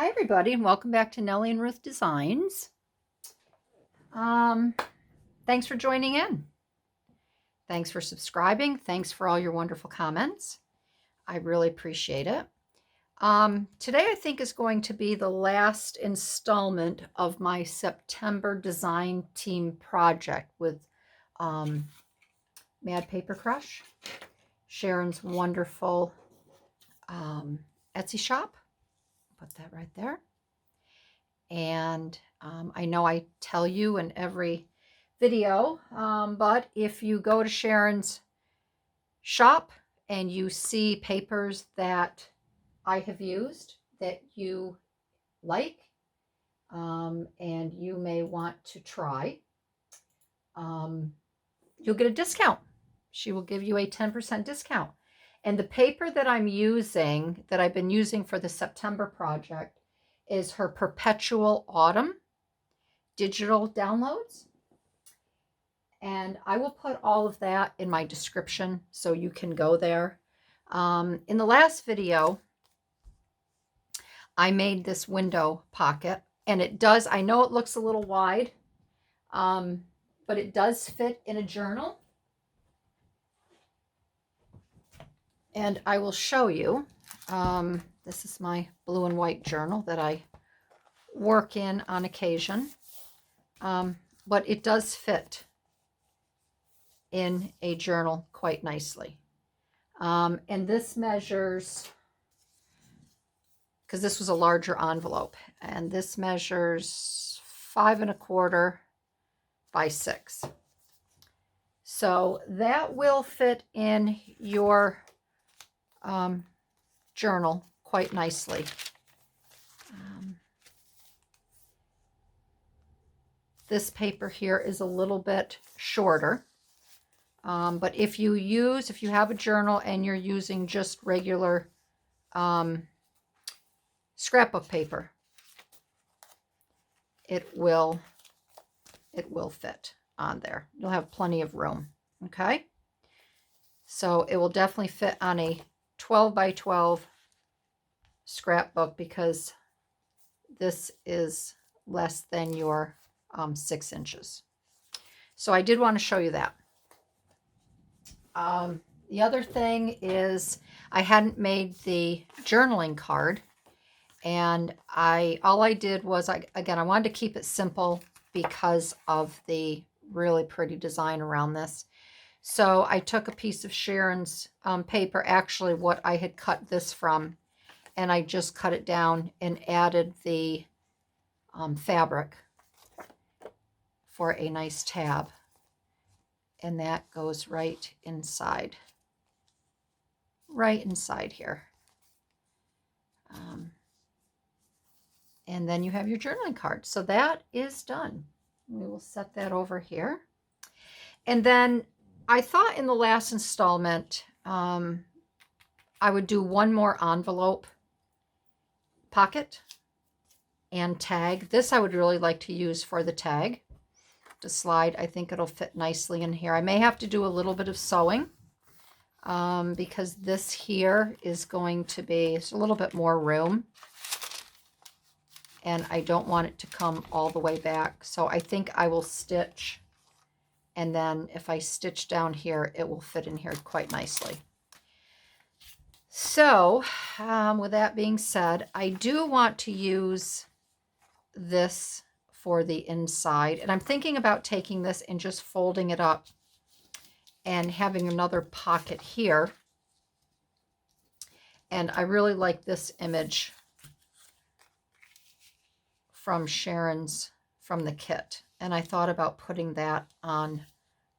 Hi everybody and welcome back to Nellie and Ruth Designs. Thanks for joining in. Thanks for subscribing. Thanks for all your wonderful comments. I really appreciate it. Today I think is going to be the last installment of my September design team project with Mad Paper Crush, Sharon's wonderful Etsy shop. Put that right there. And I know I tell you in every video, but if you go to Sharon's shop and you see papers that I have used that you like and you may want to try, you'll get a discount. She will give you a 10% discount. And the paper that I'm using, that I've been using for the September project, is her Perpetual Autumn digital downloads. And I will put all of that in my description so you can go there. In the last video, I made this window pocket, and it does, I know it looks a little wide, but it does fit in a journal. And I will show you. This is my blue and white journal that I work in on occasion. But it does fit in a journal quite nicely. And this measures, because this was a larger envelope, and this measures 5 1/4 by 6. So that will fit in your journal quite nicely. This paper here is a little bit shorter. But if you have a journal and you're using just regular scrapbook paper, it will fit on there. You'll have plenty of room. Okay. So it will definitely fit on a 12 by 12 scrapbook because this is less than your 6 inches. So I did want to show you that. The other thing is I hadn't made the journaling card, and all I did was, I wanted to keep it simple because of the really pretty design around this. So I took a piece of Sharon's paper, actually what I had cut this from, and I just cut it down and added the fabric for a nice tab. And that goes right inside here. And then you have your journaling card. So that is done. We will set that over here. And then I thought in the last installment, I would do one more envelope pocket and tag. This I would really like to use for the tag to slide. I think it'll fit nicely in here. I may have to do a little bit of sewing because this here is going to be a little bit more room, and I don't want it to come all the way back. So I think I will stitch, and then if I stitch down here, it will fit in here quite nicely. So with that being said, I do want to use this for the inside, and I'm thinking about taking this and just folding it up and having another pocket here. And I really like this image from Sharon's, from the kit, and I thought about putting that on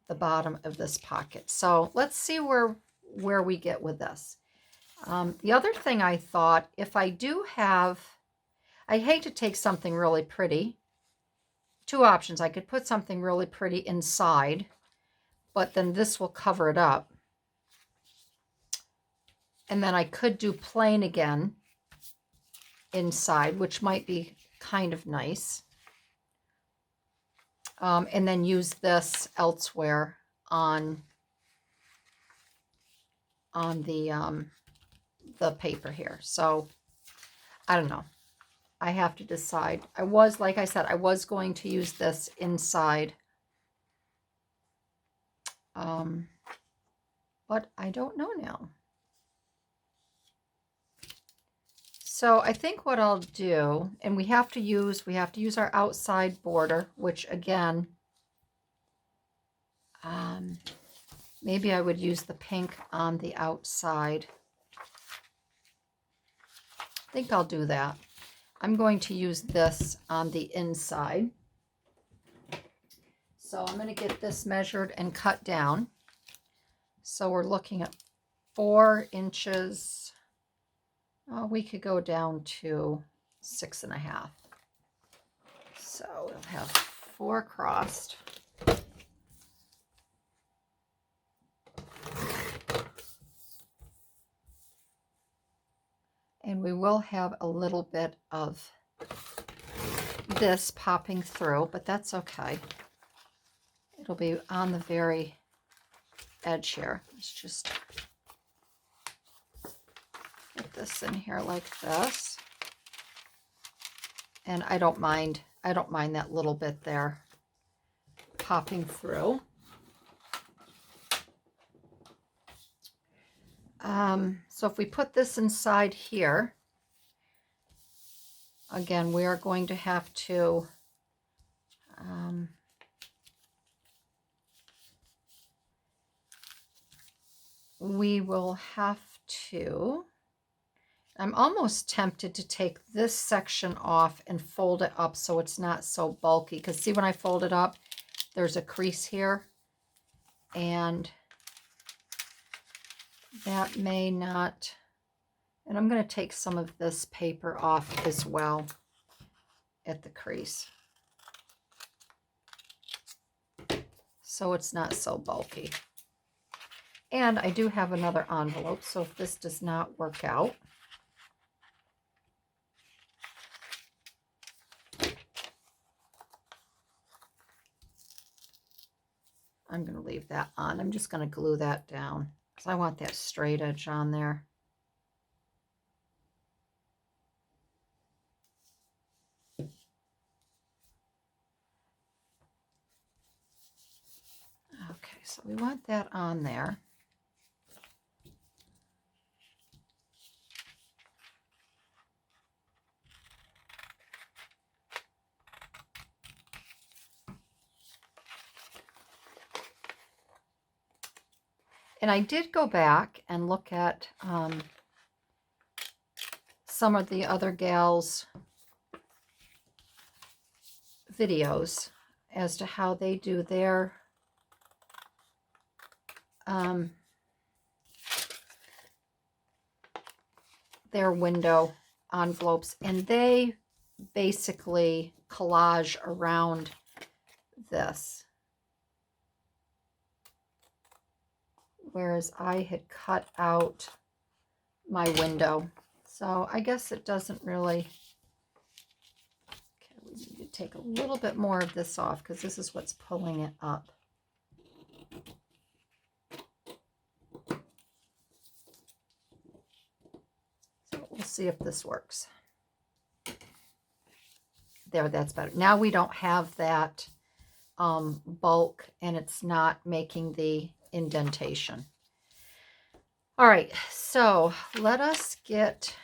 the bottom of this pocket. So let's see where we get with this. The other thing I thought, if I do have, I hate to take something really pretty. Two options. I could put something really pretty inside, but then this will cover it up. And then I could do plain again inside, which might be kind of nice. And then use this elsewhere on the paper here. So I don't know. I have to decide. Like I said, I was going to use this inside. But I don't know now. So I think what I'll do, and we have to use our outside border, which again, maybe I would use the pink on the outside. I think I'll do that. I'm going to use this on the inside. So I'm going to get this measured and cut down. So we're looking at 4 inches. Oh, we could go down to 6.5. So we'll have 4 crossed. And we will have a little bit of this popping through, but that's okay. It'll be on the very edge here. Let's just get this in here like this. And I don't mind that little bit there popping through. So if we put this inside here, again, we are going to have to we will have to, I'm almost tempted to take this section off and fold it up so it's not so bulky. Because see, when I fold it up, there's a crease here. And that may not, and I'm going to take some of this paper off as well at the crease, so it's not so bulky. And I do have another envelope, so if this does not work out, I'm going to leave that on. I'm just going to glue that down because I want that straight edge on there. Okay, so we want that on there. And I did go back and look at some of the other gals' videos as to how they do their window envelopes, and they basically collage around this. Whereas I had cut out my window. So I guess it doesn't really, okay, we need to take a little bit more of this off because this is what's pulling it up. So we'll see if this works. There, that's better. Now we don't have that bulk and it's not making the indentation. All right, so let us get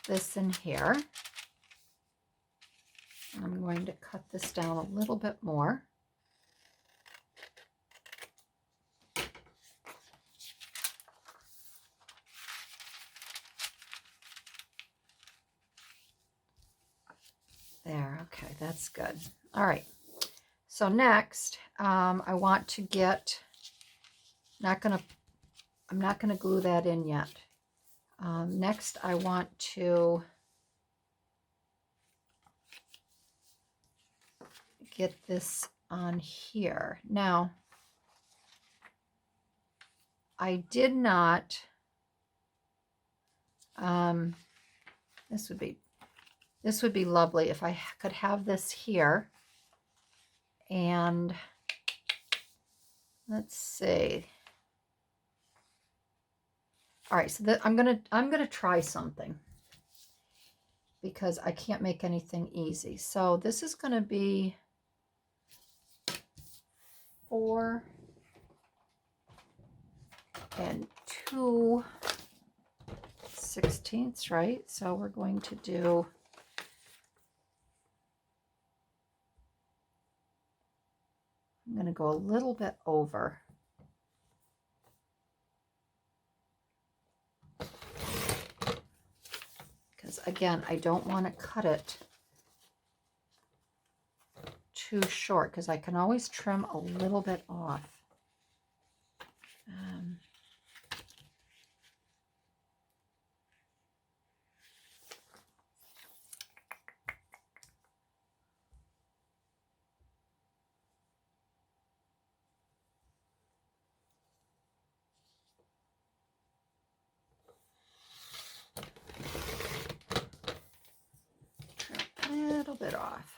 this in here. I'm going to cut this down a little bit more. There, okay, that's good. All right, so next, I want to get, I'm not gonna glue that in yet. Next, I want to get this on here. Now, I did not, this would be lovely if I could have this here. And let's see. All right, so I'm gonna try something. because I can't make anything easy. So this is going to be 4 2/16, right? So we're going to do I'm going to go a little bit over. Because again, I don't want to cut it too short because I can always trim a little bit off. A little bit off.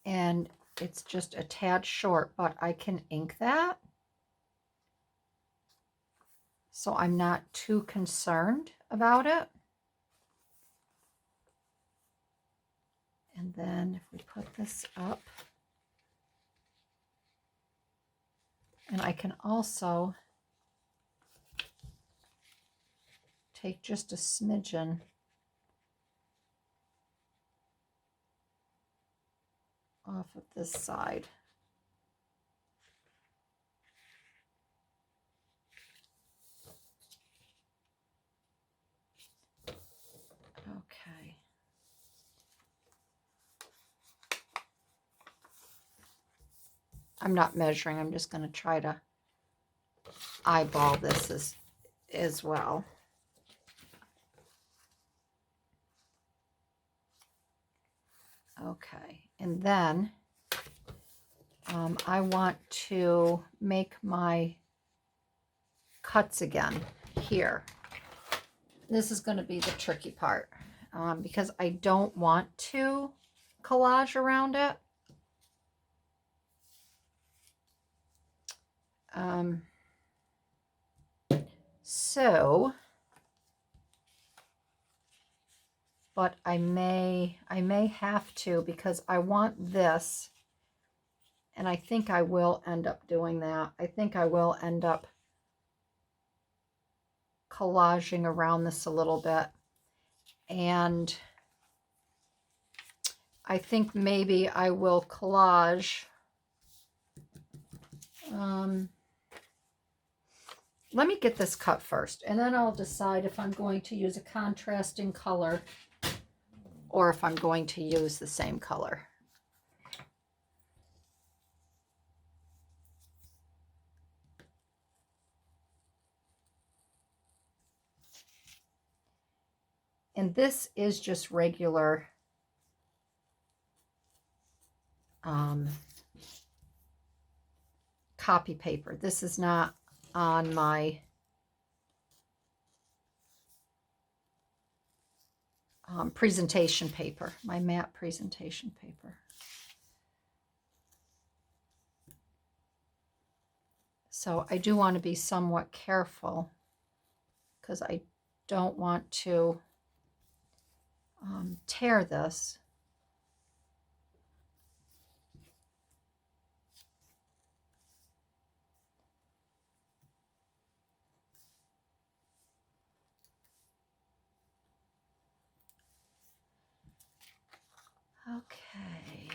And it's just a tad short, but I can ink that. So I'm not too concerned about it. And then if we put this up, and I can also take just a smidgen off of this side. Okay. I'm not measuring, I'm just going to try to eyeball this as well. Okay, and then I want to make my cuts again here. This is going to be the tricky part because I don't want to collage around it. But I may have to because I want this, and I think I will end up doing that. I think I will end up collaging around this a little bit, and I think maybe I will collage. Let me get this cut first, and then I'll decide if I'm going to use a contrasting color or if I'm going to use the same color. And this is just regular copy paper. This is not on my presentation paper, my matte presentation paper. So I do want to be somewhat careful because I don't want to tear this. Okay.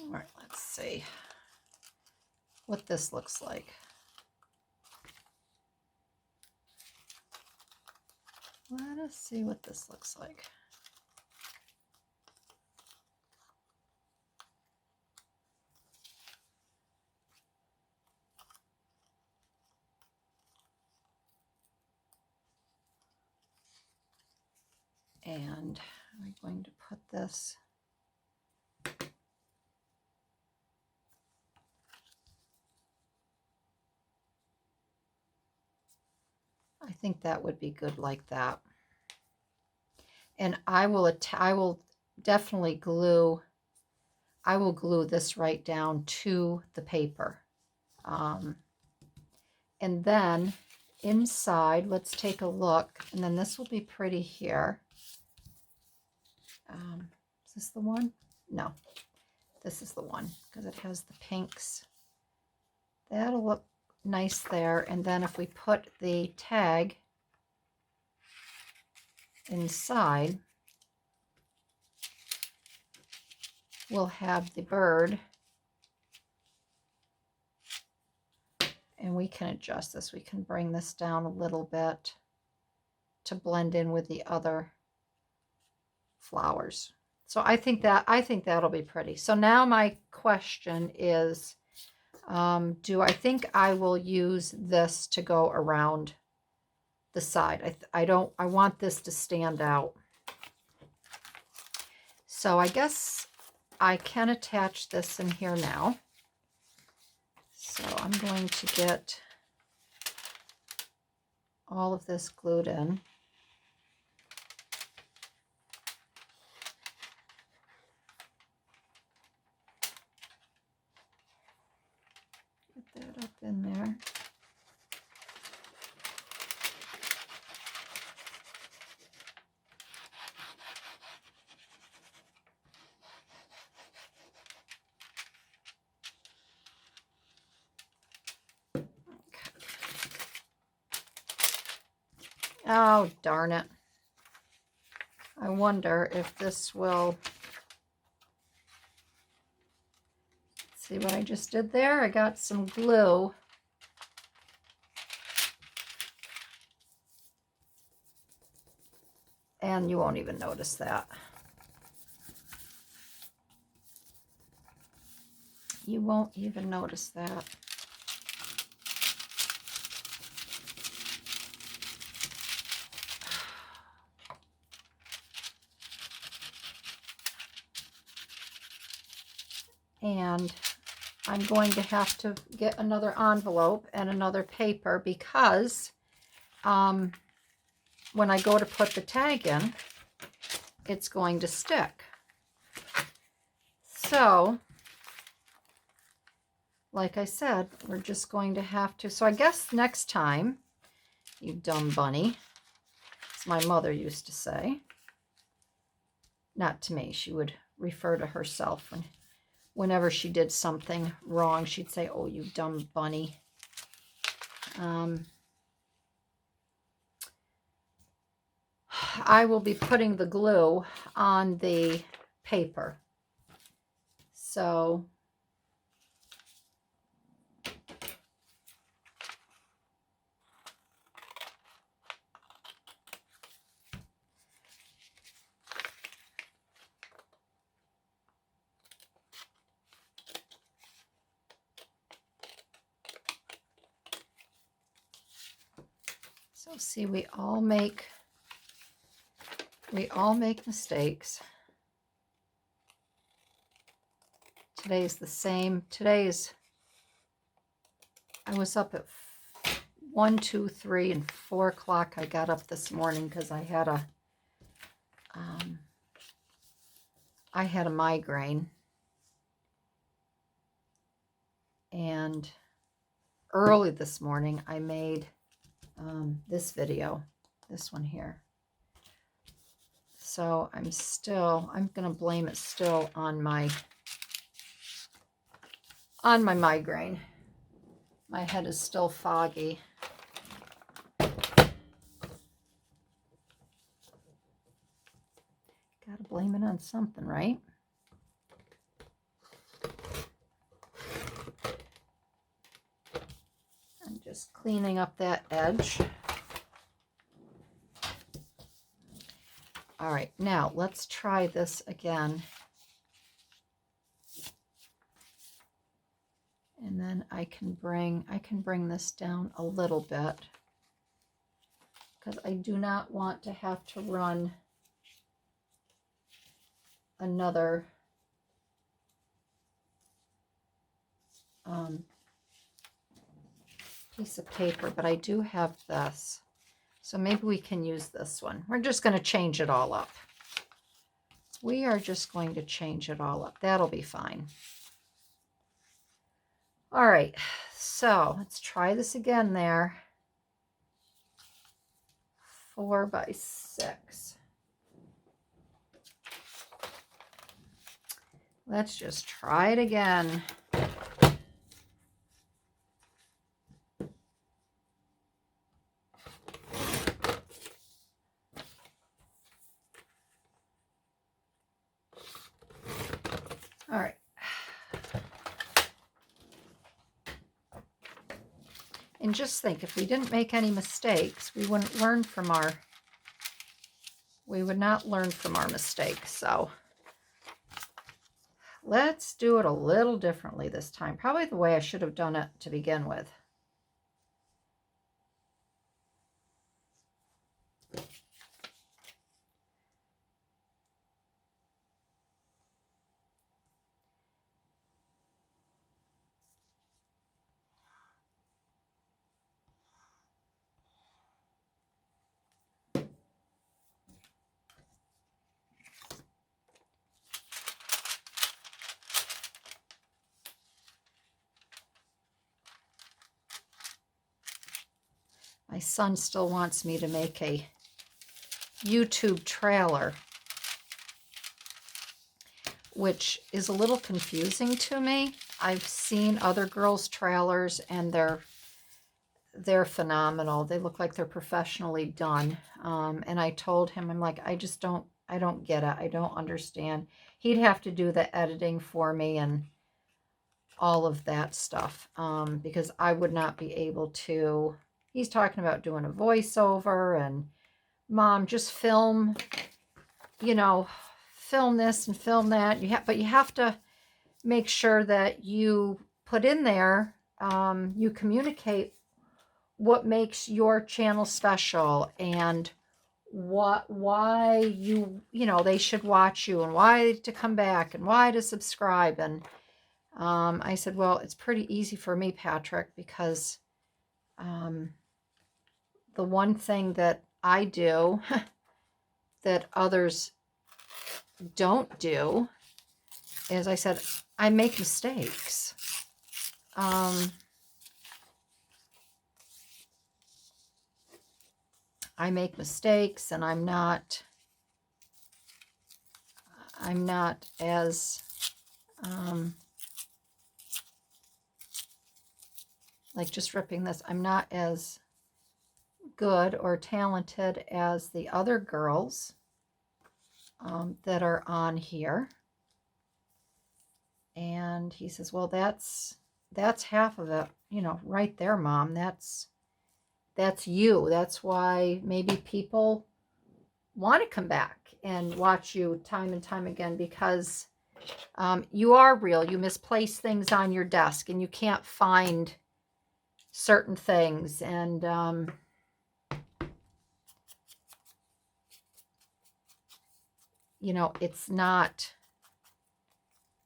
All right, let's see. what this looks like. Let us see what this looks like. And I'm going to put this I think that would be good like that. And I will definitely glue this right down to the paper. And then inside, let's take a look. And then this will be pretty here. Is this the one? No, this is the one because it has the pinks. That'll look nice there. And then if we put the tag inside, we'll have the bird. And we can adjust this. We can bring this down a little bit to blend in with the other flowers. So I think that'll be pretty. So now my question is, do I think I will use this to go around the side? I want this to stand out. So I guess I can attach this in here now. So I'm going to get all of this glued in. Get that up in there. Oh, darn it. I wonder if this will... See what I just did there? I got some glue. And you won't even notice that. You won't even notice that. And I'm going to have to get another envelope and another paper because when I go to put the tag in, it's going to stick. So, like I said, we're just going to have to. So I guess next time, you dumb bunny, as my mother used to say, not to me, she would refer to herself whenever she did something wrong, she'd say, "Oh, you dumb bunny." I will be putting the glue on the paper. So see, we all make mistakes. Today's the same. I was up at 1, 2, 3, and 4 o'clock. I got up this morning because I had a migraine. And early this morning, I made this video, this one here. So I'm going to blame it still on my migraine. My head is still foggy. Gotta blame it on something, right? Just cleaning up that edge. All right, now let's try this again. And then I can bring this down a little bit because I do not want to have to run another piece of paper, but I do have this. So maybe we can use this one. We're just going to change it all up. We are just going to change it all up. That'll be fine. All right, so let's try this again there. 4 by 6. Let's just try it again. All right. And just think, if we didn't make any mistakes, we would not learn from our mistakes. So let's do it a little differently this time. Probably the way I should have done it to begin with. My son still wants me to make a YouTube trailer, which is a little confusing to me. I've seen other girls' trailers and they're phenomenal. They look like they're professionally done. And I told him, I'm like, I don't get it. I don't understand. He'd have to do the editing for me and all of that stuff, because I would not be able to. He's talking about doing a voiceover and, Mom, just film, film this and film that. But you have to make sure that you put in there, you communicate what makes your channel special and why they should watch you and why to come back and why to subscribe. And I said, well, it's pretty easy for me, Patrick, because the one thing that I do that others don't do is, I said, I make mistakes. I make mistakes, and I'm not as like just ripping this, I'm not as good or talented as the other girls that are on here. And he says, well, that's half of it, right there, Mom. That's you. That's why maybe people want to come back and watch you time and time again, because you are real. You misplace things on your desk and you can't find certain things. And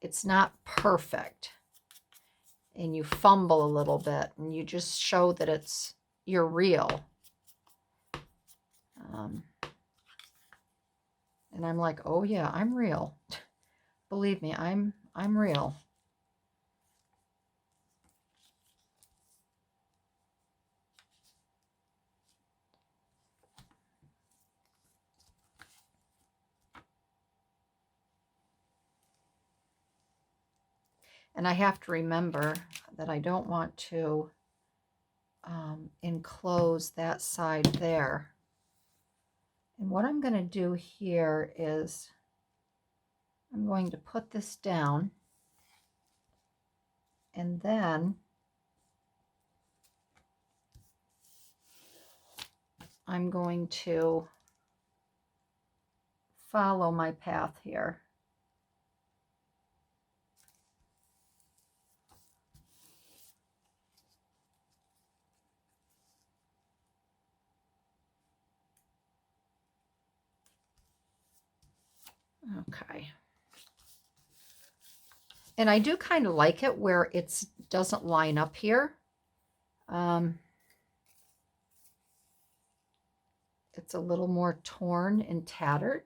it's not perfect, and you fumble a little bit, and you just show that you're real. And I'm like, oh yeah, I'm real. Believe me, I'm real. And I have to remember that I don't want to enclose that side there. And what I'm going to do here is I'm going to put this down, and then I'm going to follow my path here. Okay. And I do kind of like it where it doesn't line up here. It's a little more torn and tattered.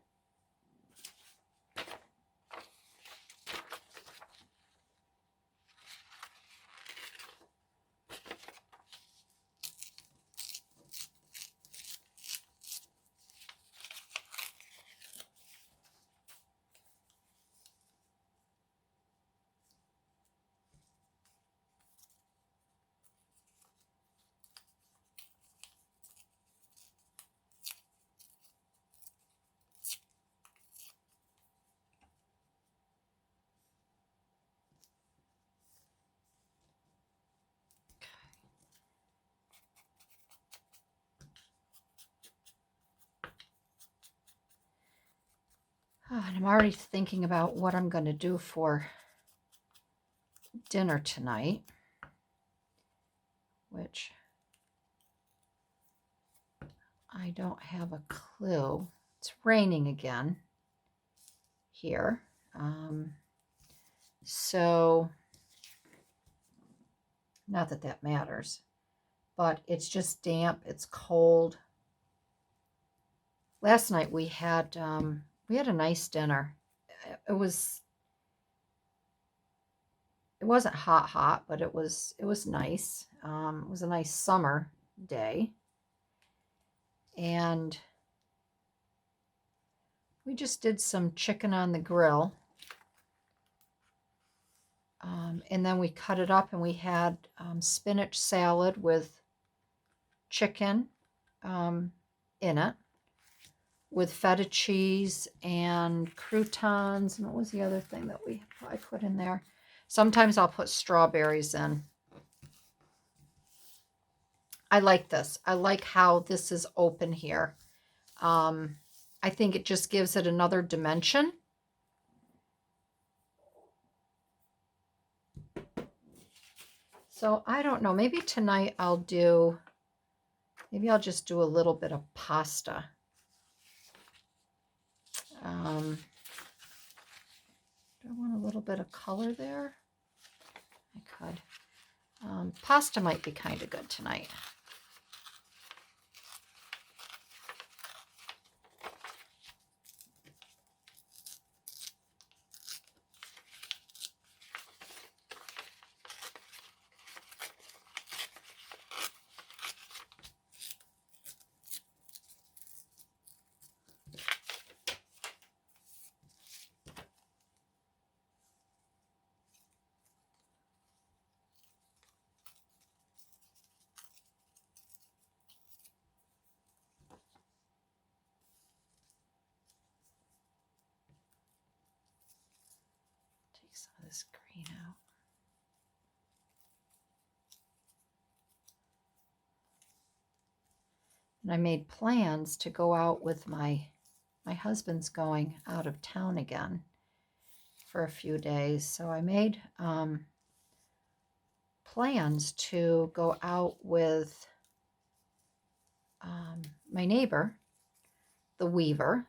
Oh, and I'm already thinking about what I'm going to do for dinner tonight, which I don't have a clue. It's raining again here. So, not that that matters, but it's just damp. It's cold. Last night we had a nice dinner. It wasn't hot, but it was nice. It was a nice summer day, and we just did some chicken on the grill. And then we cut it up and we had spinach salad with chicken in it, with feta cheese and croutons. And what was the other thing that I put in there? Sometimes I'll put strawberries in. I like this. I like how this is open here. I think it just gives it another dimension. So I don't know, maybe tonight maybe I'll just do a little bit of pasta. Do I want a little bit of color there? I could. Pasta might be kind of good tonight. Take some of this green out. And I made plans to go out with my husband's going out of town again for a few days. So I made plans to go out with my neighbor, the weaver,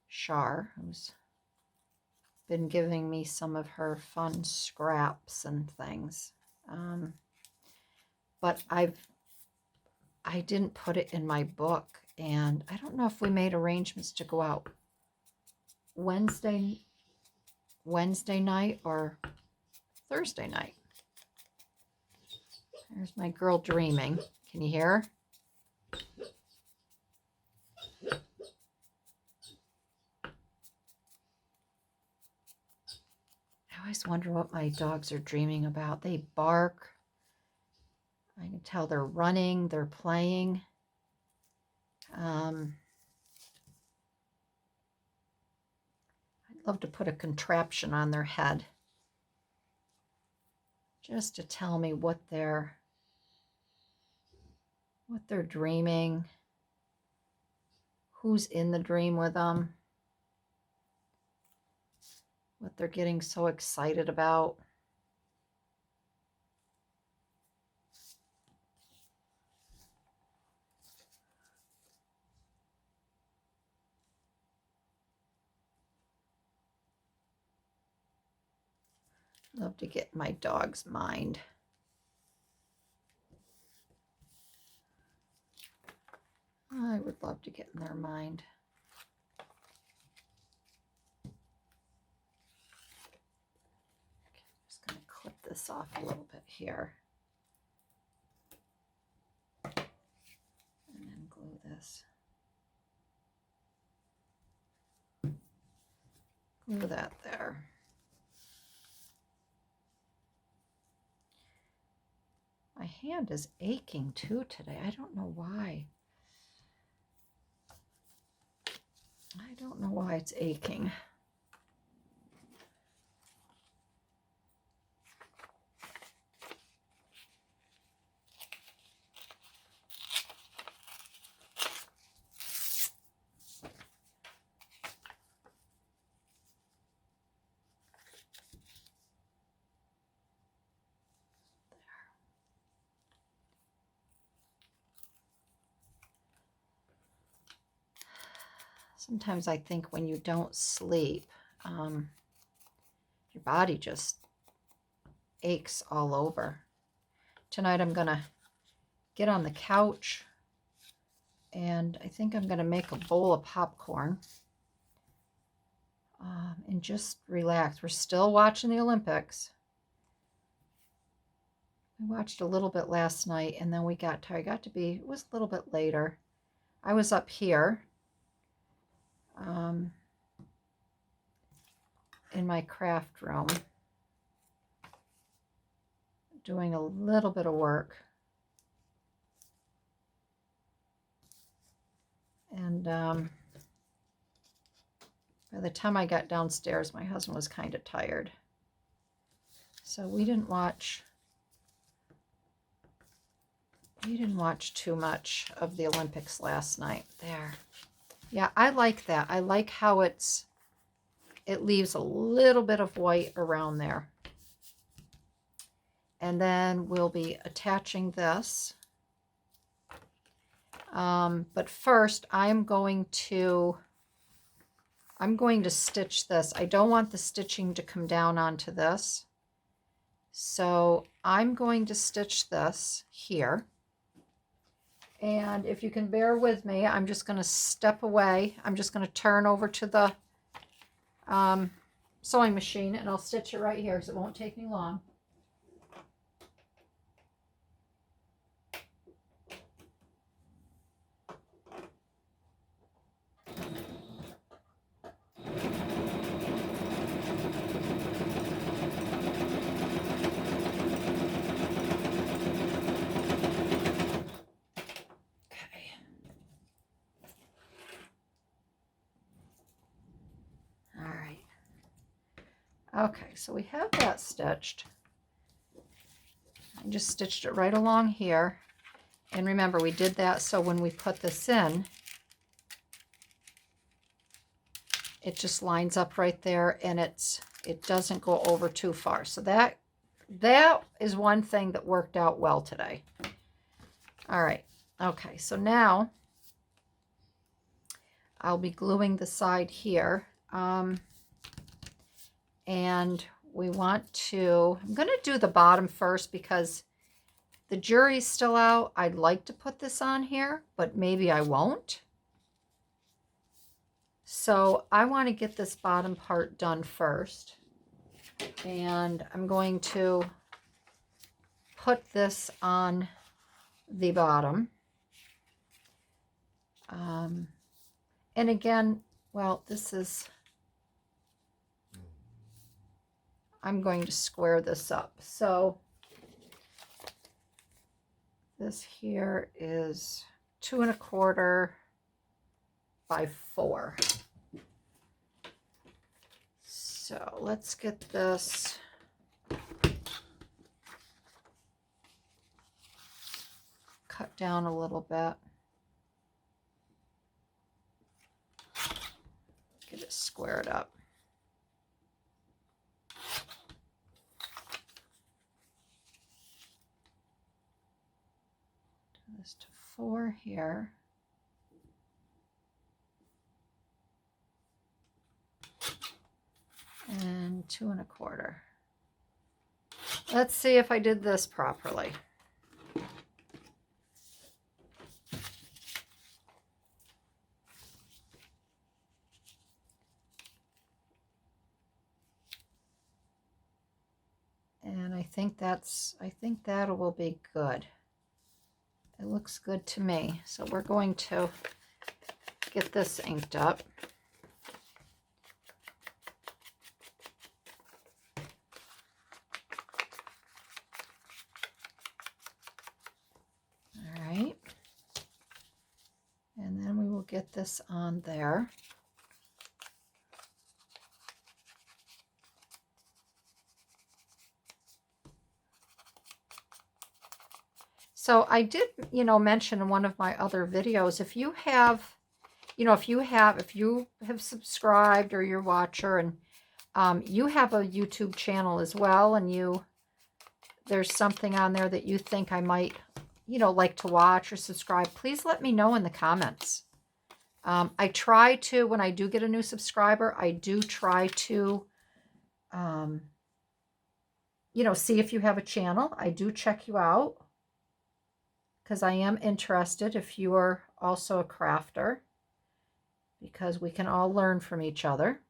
Char, who's been giving me some of her fun scraps and things. But I didn't put it in my book, and I don't know if we made arrangements to go out Wednesday night or Thursday night. There's my girl dreaming. Can you hear her? I always wonder what my dogs are dreaming about. They bark. I can tell they're running, they're playing. I'd love to put a contraption on their head just to tell me what they're dreaming. who's in the dream with them, what they're getting so excited about. Love to get my dog's mind. I would love to get in their mind. Okay, I'm just going to clip this off a little bit here. And then glue this. Glue that there. My hand is aching too today. I don't know why. I don't know why it's aching. Sometimes I think when you don't sleep, your body just aches all over. Tonight I'm going to get on the couch and I think I'm going to make a bowl of popcorn and just relax. We're still watching the Olympics. We watched a little bit last night and then we got tired. It was a little bit later. I was up here in my craft room doing a little bit of work. And by the time I got downstairs, my husband was kind of tired. So we didn't watch too much of the Olympics last night. There. Yeah, I like that. I like how it leaves a little bit of white around there. And then we'll be attaching this. But first I'm going to stitch this. I don't want the stitching to come down onto this. So I'm going to stitch this here. And if you can bear with me, I'm just going to step away. I'm just going to turn over to the sewing machine and I'll stitch it right here because it won't take me long. Okay, so we have that stitched. I just stitched it right along here. And remember, we did that so when we put this in, it just lines up right there and it doesn't go over too far. So that is one thing that worked out well today. All right. Okay, so now I'll be gluing the side here. And I'm going to do the bottom first because the jury's still out. I'd like to put this on here, but maybe I won't. So I want to get this bottom part done first. And I'm going to put this on the bottom. And again, well, I'm going to square this up. So this here is 2 1/4 by 4. So let's get this cut down a little bit. this to 4 here. And 2 1/4. Let's see if I did this properly. And I think that will be good. It looks good to me. So we're going to get this inked up. All right. And then we will get this on there. So I did, mention in one of my other videos, if you have, if you have subscribed or you're a watcher and you have a YouTube channel as well, and there's something on there that you think I might, like to watch or subscribe, please let me know in the comments. I try to, when I do get a new subscriber, I do try to, see if you have a channel. I do check you out, because I am interested if you are also a crafter, because we can all learn from each other.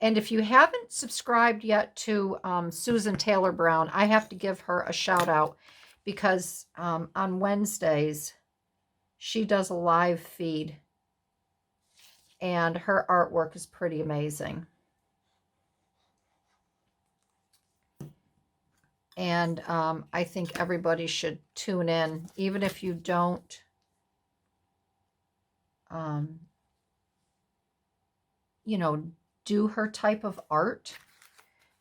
And if you haven't subscribed yet to Susan Taylor Brown, I have to give her a shout out, because on Wednesdays, she does a live feed, and her artwork is pretty amazing. And I think everybody should tune in, even if you don't, do her type of art.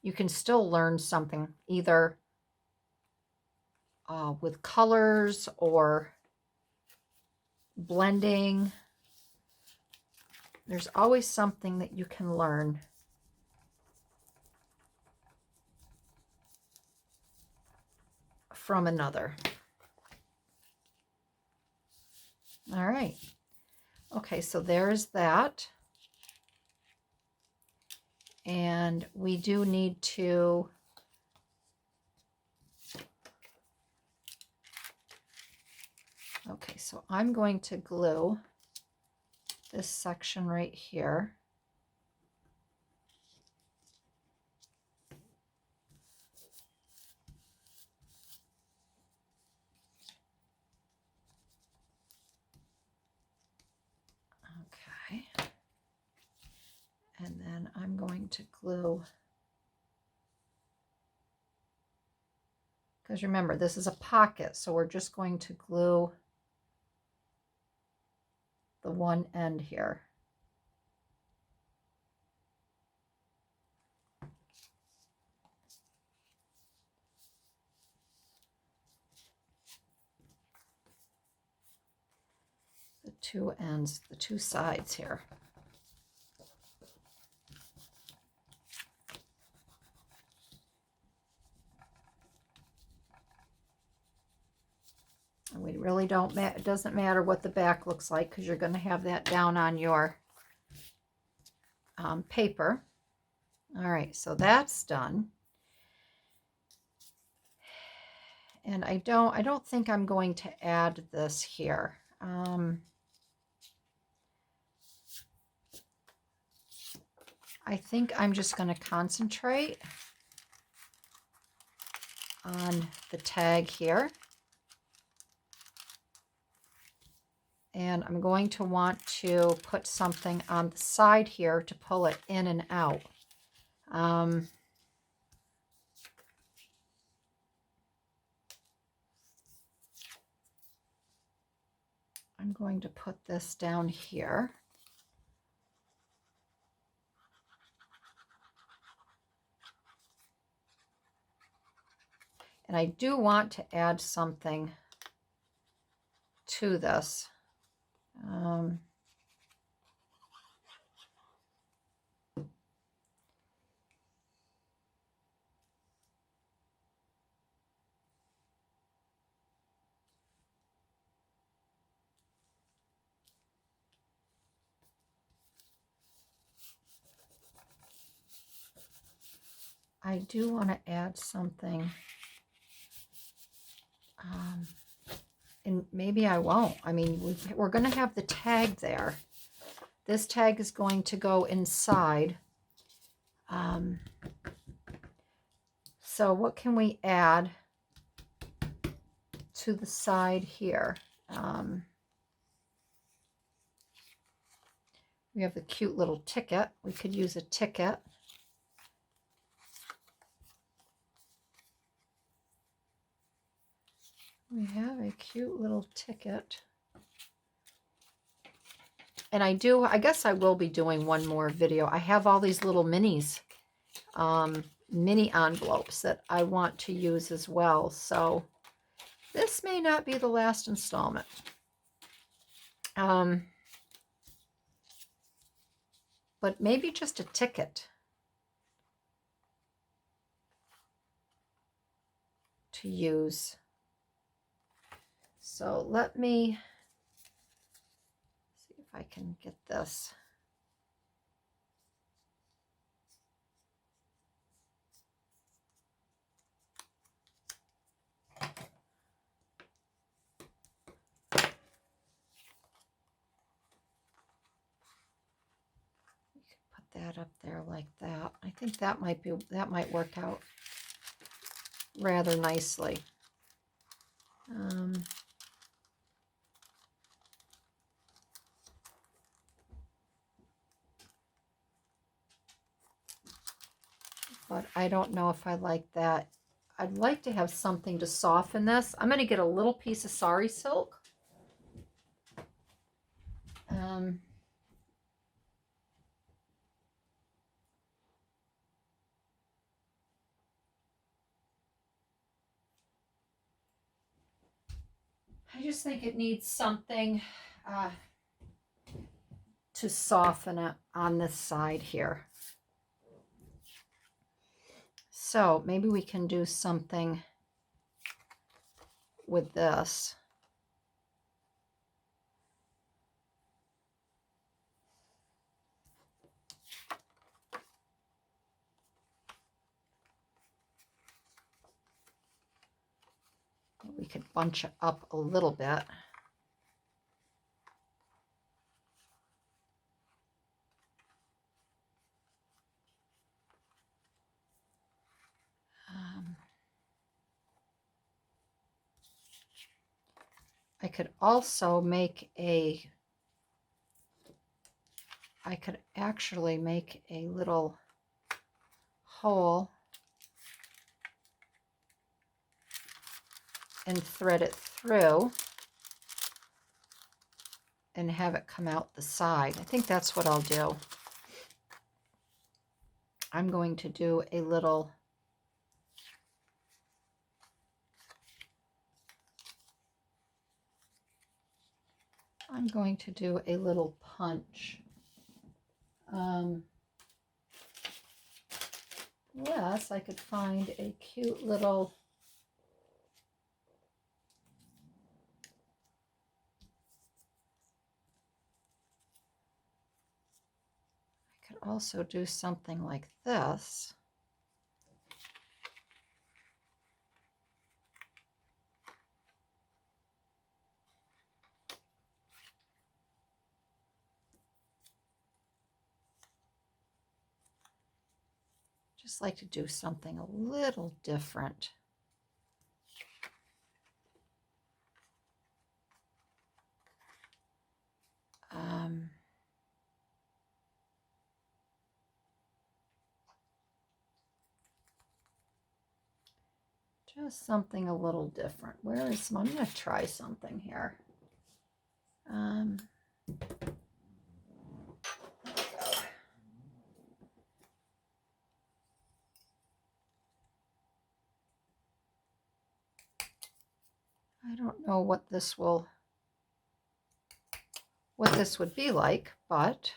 You can still learn something, either with colors or blending. There's always something that you can learn. From another. All right. Okay, so there's that. And we do need to okay, so I'm going to glue this section right here. Okay. And then I'm going to glue, because remember, this is a pocket, so we're just going to glue the one end here. The two ends, the two sides here. And we really don't, it doesn't matter what the back looks like, because you're going to have that down on your paper. All right, so that's done. And I don't think I'm going to add this here. I think I'm just going to concentrate on the tag here. And I'm going to want to put something on the side here to pull it in and out. I'm going to put this down here. And I do want to add something to this. I do want to add something. And maybe I won't. I mean, we're going to have the tag there. This tag is going to go inside. So what can we add to the side here? We have the cute little ticket. We could use a ticket. We have a cute little ticket. And I guess I will be doing one more video. I have all these little minis, mini envelopes that I want to use as well. So this may not be the last installment. But maybe just a ticket to use. So let me see if I can get this. We could put that up there like that. I think that might work out rather nicely. But I don't know if I like that. I'd like to have something to soften this. I'm going to get a little piece of sari silk. I just think it needs something to soften it on this side here. So maybe we can do something with this. We could bunch it up a little bit. I could also make I could actually make a little hole and thread it through and have it come out the side. I think that's what I'll do. I'm going to do a little punch. Yes, I could find a cute little also do something like this. Just like to do something a little different. Just something a little different. I'm going to try something here. I don't know what this would be like, but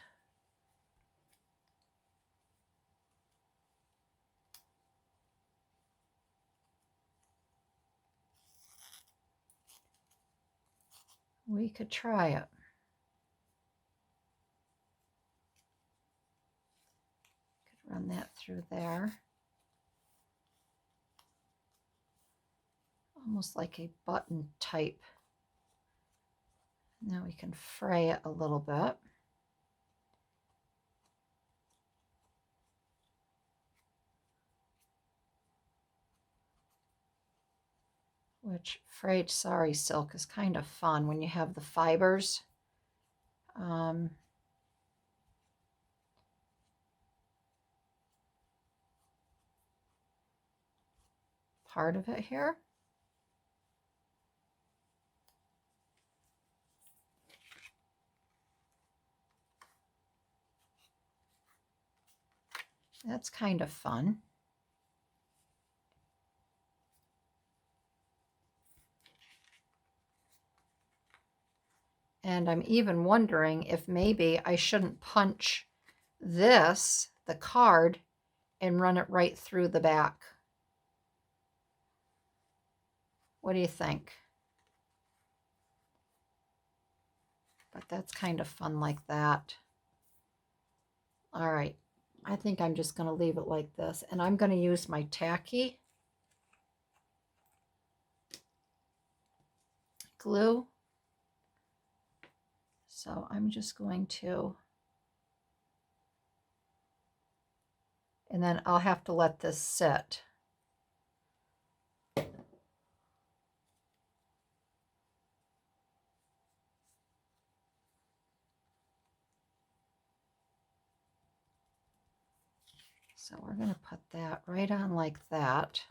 we could try it. Could run that through there. almost like a button type. Now we can fray it a little bit. Which frayed sari silk is kind of fun when you have the fibers. Part of it here. That's kind of fun. And I'm even wondering if maybe I shouldn't punch this, the card, and run it right through the back. What do you think? But that's kind of fun like that. All right, I think I'm just going to leave it like this, and I'm going to use my tacky glue. So I'm just going to, and then I'll have to let this sit. So we're going to put that right on like that.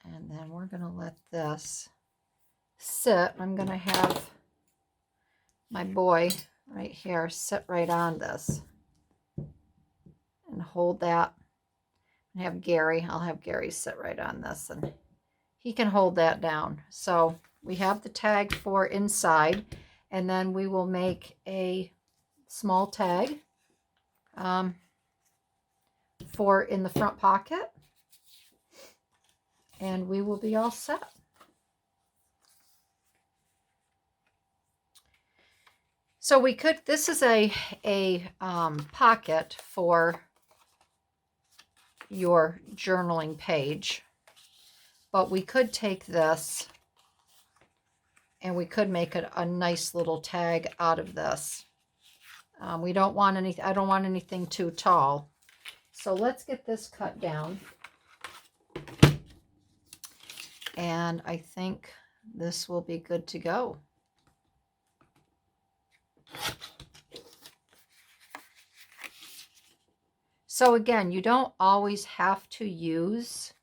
And then we're going to let this sit. I'm going to have my boy right here sit right on this and hold that. And have Gary, I'll have Gary sit right on this and he can hold that down. So we have the tag for inside, and then we will make a small tag for in the front pocket, and we will be all set. So we could, this is a pocket for your journaling page, but we could take this and we could make it a nice little tag out of this. We don't want any, I don't want anything too tall. So let's get this cut down. And I think this will be good to go. So again, you don't always have to use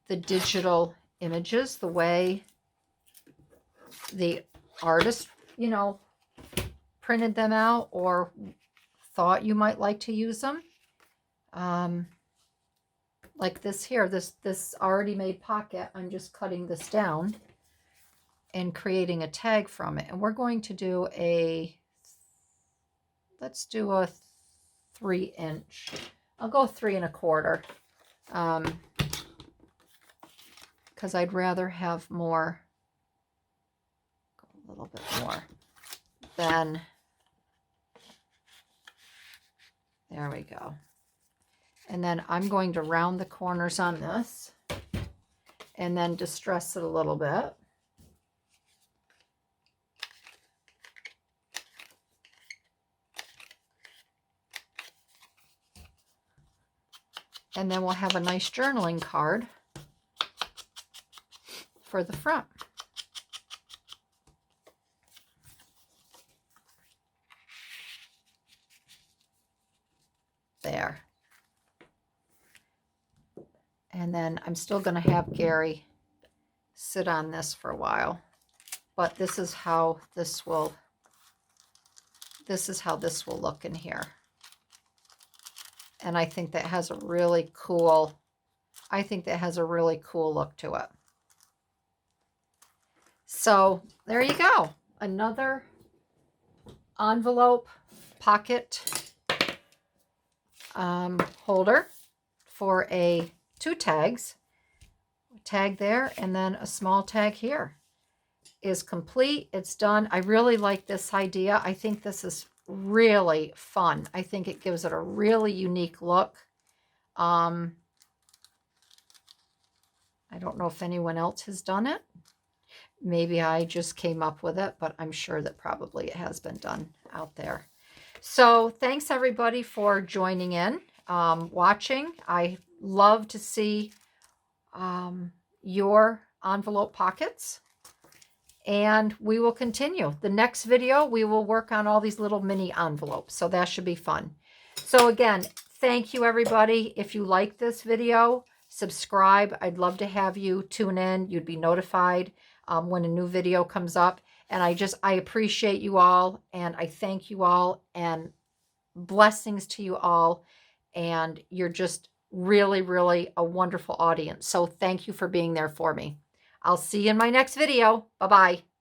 the digital images the way the artist, you know, printed them out or thought you might like to use them. Like this here, this already made pocket, I'm just cutting this down and creating a tag from it. And we're going to do a, let's do a 3-inch. I'll go 3 1/4. Because I'd rather have more, go a little bit more than, there we go. And then I'm going to round the corners on this and then distress it a little bit. And then we'll have a nice journaling card for the front. There. And then I'm still going to have Gary sit on this for a while. But this is how this will look in here. And I think that has a really cool, look to it. So there you go. Another envelope pocket holder for a 2 tags. Tag there and then a small tag here. is complete. It's done. I really like this idea. I think this is really fun. I think it gives it a really unique look. I don't know if anyone else has done it. Maybe I just came up with it, but I'm sure that probably it has been done out there. So thanks everybody for joining in, watching. I love to see your envelope pockets. And we will continue. The next video, we will work on all these little mini envelopes. So that should be fun. So again, thank you everybody. If you like this video, subscribe. I'd love to have you tune in. You'd be notified when a new video comes up. And I appreciate you all. And I thank you all. And blessings to you all. And you're just really, really a wonderful audience. So thank you for being there for me. I'll see you in my next video. Bye-bye.